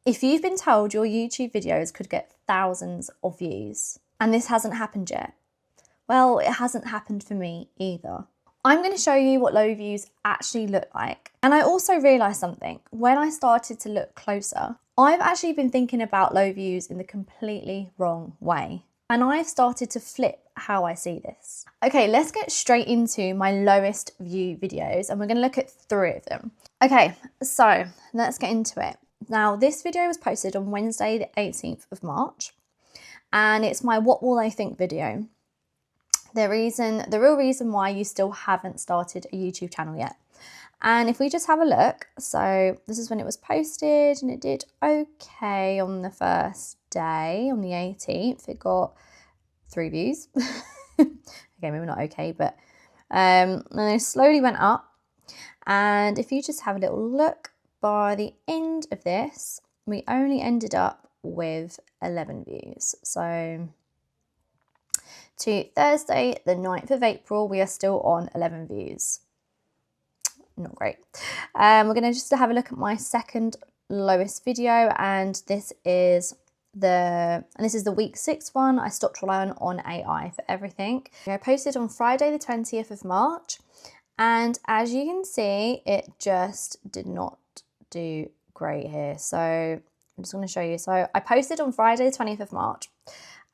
If you've been told your YouTube videos could get thousands of views and this hasn't happened yet, well, it hasn't happened for me either. I'm going to show you what low views actually look like. And I also realised something. When I started to look closer, I've actually been thinking about low views in the completely wrong way. And I've started to flip how I see this. Okay, let's get straight into my lowest view videos and we're going to look at 3 of them. Okay, so let's get into it. Now, this video was posted on Wednesday, the 18th of March, and it's my What Will They Think video. The real reason why you still haven't started a YouTube channel yet. And if we just have a look, so this is when it was posted and it did okay on the first day, on the 18th. It got 3 views. Okay, maybe not okay, but and then it slowly went up. And if you just have a little look, by the end of this, we only ended up with 11 views. So to Thursday, the 9th of April, we are still on 11 views. Not great. We're going to just have a look at my second lowest video, and this is the week 6 one. I stopped relying on AI for everything. I posted on Friday the 20th of March, and as you can see, it just did not do great here. So I'm just going to show you. So I posted on Friday the 20th of March,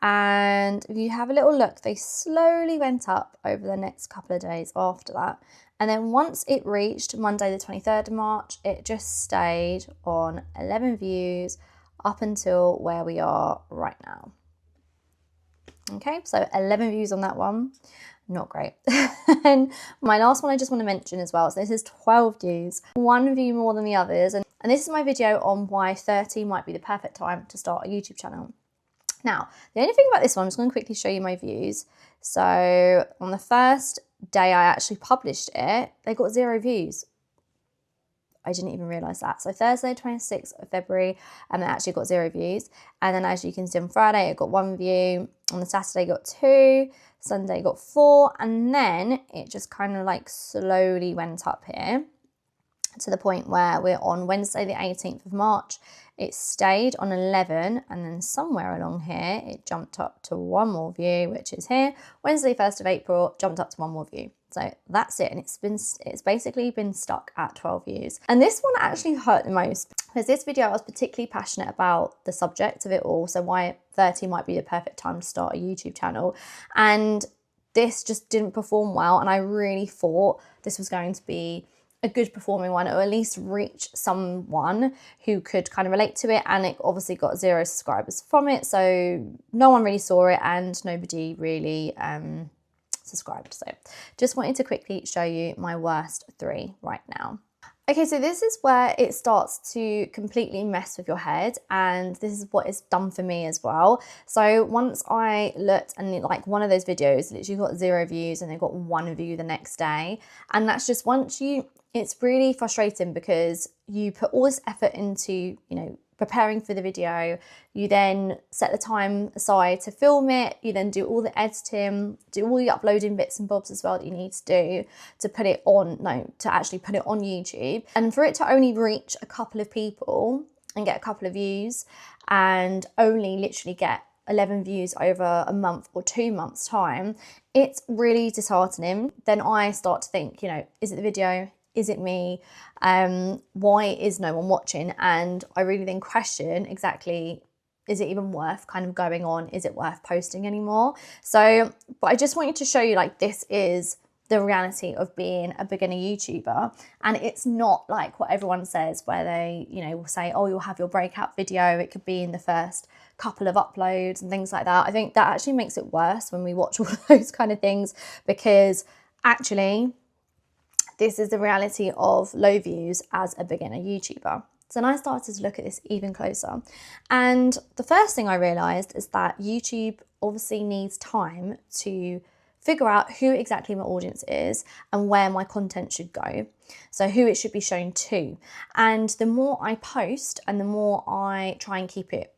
and if you have a little look, they slowly went up over the next couple of days after that. And then once it reached Monday the 23rd of March, it just stayed on 11 views up until where we are right now. Okay, so 11 views on that one. Not great. And my last one I just want to mention as well, so this is 12 views, 1 view more than the others. And this is my video on why 30 might be the perfect time to start a YouTube channel. Now, the only thing about this one, I'm just going to quickly show you my views. So on the first day I actually published it, they got 0 views. I didn't even realise that. So Thursday, 26th of February, and it actually got 0 views. And then as you can see on Friday, it got 1 view. On the Saturday, it got 2. Sunday, it got 4. And then it just kind of like slowly went up here to the point where we're on Wednesday, the 18th of March. It stayed on 11, and then somewhere along here, it jumped up to 1 more view, which is here. Wednesday, 1st of April, jumped up to 1 more view. So that's it, and it's basically been stuck at 12 views. And this one actually hurt the most because this video I was particularly passionate about the subject of it all, so why 30 might be the perfect time to start a YouTube channel. And this just didn't perform well, and I really thought this was going to be a good performing one, or at least reach someone who could kind of relate to it. And it obviously got 0 subscribers from it, so no one really saw it and nobody really subscribed. So just wanted to quickly show you my worst 3 right now. Okay, so this is where it starts to completely mess with your head, and this is what it's done for me as well. So once I looked, and like one of those videos literally got 0 views and they got 1 view the next day, and that's just it's really frustrating because you put all this effort into, preparing for the video. You then set the time aside to film it. You then do all the editing, do all the uploading bits and bobs as well that you need to do to actually put it on YouTube. And for it to only reach a couple of people and get a couple of views, and only literally get 11 views over a month or 2 months time, it's really disheartening. Then I start to think, is it the video? Is it me? Why is no one watching? And I really then question exactly, is it even worth kind of going on? Is it worth posting anymore? So, but I just wanted to show you, like, this is the reality of being a beginner YouTuber. And it's not like what everyone says, where they, will say, oh, you'll have your breakout video. It could be in the first couple of uploads and things like that. I think that actually makes it worse when we watch all of those kind of things, because actually, this is the reality of low views as a beginner YouTuber. So then I started to look at this even closer. And the first thing I realized is that YouTube obviously needs time to figure out who exactly my audience is and where my content should go. So who it should be shown to. And the more I post and the more I try and keep it,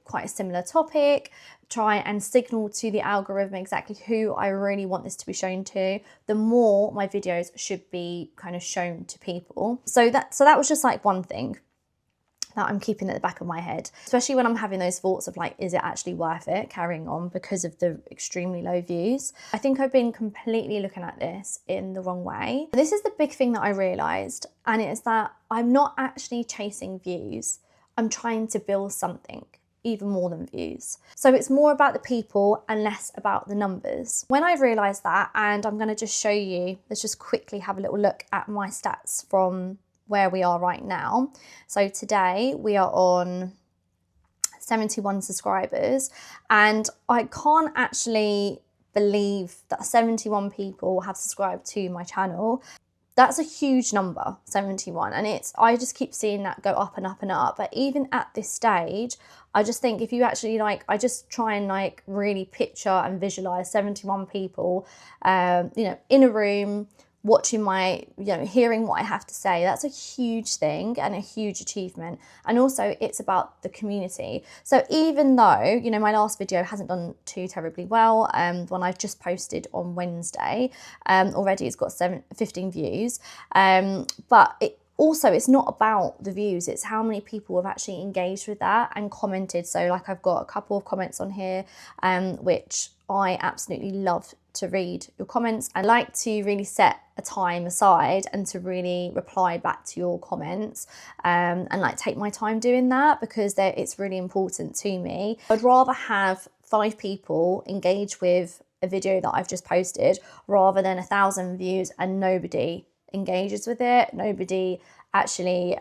quite a similar topic, try and signal to the algorithm exactly who I really want this to be shown to, the more my videos should be kind of shown to people. So that was just like one thing that I'm keeping at the back of my head, especially when I'm having those thoughts of like, is it actually worth it carrying on because of the extremely low views? I think I've been completely looking at this in the wrong way. This is the big thing that I realised, and it is that I'm not actually chasing views. I'm trying to build something even more than views. So it's more about the people and less about the numbers. When I've realised that, and I'm going to just show you, let's just quickly have a little look at my stats from where we are right now. So today we are on 71 subscribers, and I can't actually believe that 71 people have subscribed to my channel. That's a huge number, 71, and I just keep seeing that go up and up and up. But even at this stage, I just think if you actually like, I just try and like really picture and visualize 71 people, you know, in a room, watching my, you know, hearing what I have to say. That's a huge thing and a huge achievement. And also it's about the community. So even though, you know, my last video hasn't done too terribly well, when I just posted on Wednesday, already it's got 15 views, but it's not about the views, it's how many people have actually engaged with that and commented. So like I've got a couple of comments on here, which I absolutely love to read your comments. I like to really set a time aside and to really reply back to your comments, and like take my time doing that because it's really important to me. I'd rather have 5 people engage with a video that I've just posted rather than 1,000 views and nobody engages with it, nobody actually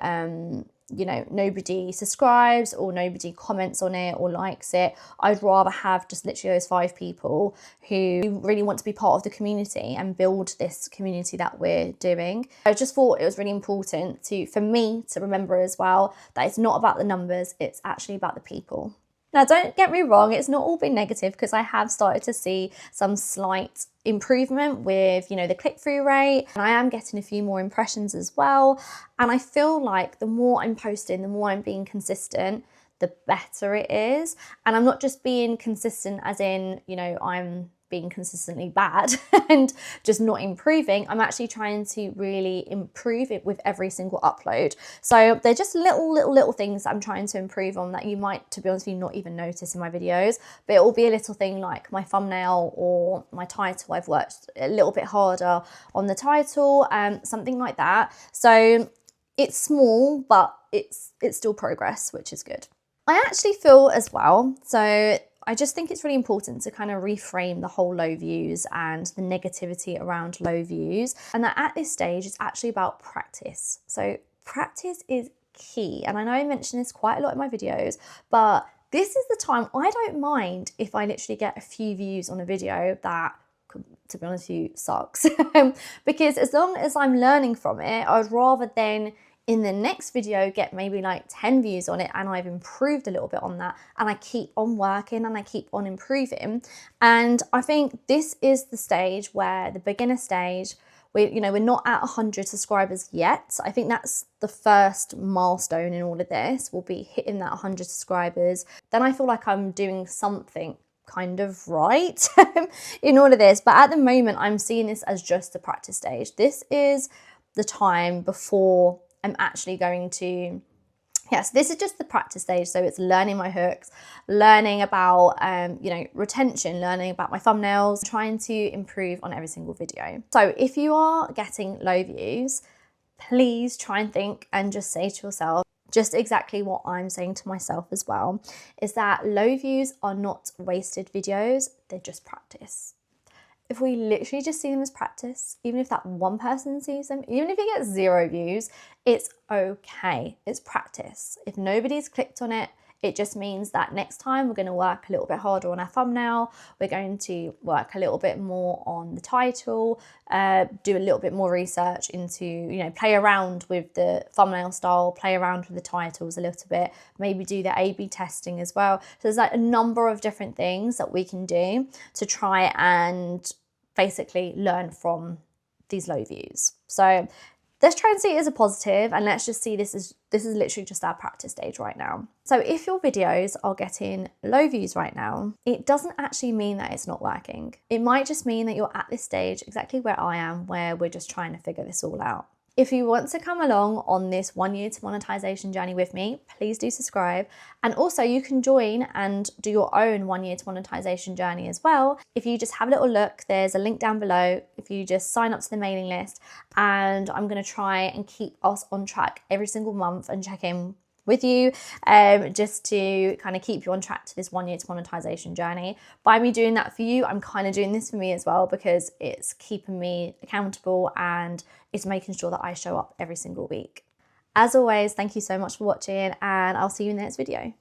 you know, nobody subscribes or nobody comments on it or likes it. I'd rather have just literally those 5 people who really want to be part of the community and build this community that we're doing. I just thought it was really important for me to remember as well that it's not about the numbers, it's actually about the people. Now, don't get me wrong, it's not all been negative because I have started to see some slight improvement with, you know, the click-through rate, and I am getting a few more impressions as well. And I feel like the more I'm posting, the more I'm being consistent, the better it is. And I'm not just being consistent as in, you know, I'm being consistently bad and just not improving. I'm actually trying to really improve it with every single upload. So they're just little things that I'm trying to improve on that you might, to be honest with you, not even notice in my videos. But it will be a little thing like my thumbnail or my title. I've worked a little bit harder on the title, something like that. So it's small, but it's still progress, which is good. I actually feel as well, so I just think it's really important to kind of reframe the whole low views and the negativity around low views, and that at this stage it's actually about practice. So practice is key, and I know I mention this quite a lot in my videos, but this is the time. I don't mind if I literally get a few views on a video that, to be honest with you, sucks because as long as I'm learning from it, I'd rather then in the next video get maybe like 10 views on it and I've improved a little bit on that, and I keep on working and I keep on improving. And I think this is the stage where the beginner stage, we're not at 100 subscribers yet. I think that's the first milestone in all of this, will be hitting that 100 subscribers. Then I feel like I'm doing something kind of right in all of this. But at the moment, I'm seeing this as just the practice stage. This is the time before I'm actually going to, yes, this is just the practice stage. So it's learning my hooks, learning about, retention, learning about my thumbnails, trying to improve on every single video. So if you are getting low views, please try and think and just say to yourself, just exactly what I'm saying to myself as well, is that low views are not wasted videos, they're just practice. If we literally just see them as practice, even if that one person sees them, even if you get 0 views, it's okay. It's practice. If nobody's clicked on it, it just means that next time we're going to work a little bit harder on our thumbnail. We're going to work a little bit more on the title, do a little bit more research into, play around with the thumbnail style, play around with the titles a little bit, maybe do the A/B testing as well. So there's like a number of different things that we can do to try and basically learn from these low views. So let's try and see it as a positive, and let's just see this is literally just our practice stage right now. So if your videos are getting low views right now, it doesn't actually mean that it's not working. It might just mean that you're at this stage exactly where I am, where we're just trying to figure this all out. If you want to come along on this 1 year to monetization journey with me, please do subscribe. And also you can join and do your own 1 year to monetization journey as well. If you just have a little look, there's a link down below. If you just sign up to the mailing list, and I'm going to try and keep us on track every single month and check in with you, just to kind of keep you on track to this 1 year to monetization journey. By me doing that for you, I'm kind of doing this for me as well, because it's keeping me accountable and it's making sure that I show up every single week. As always, thank you so much for watching, and I'll see you in the next video.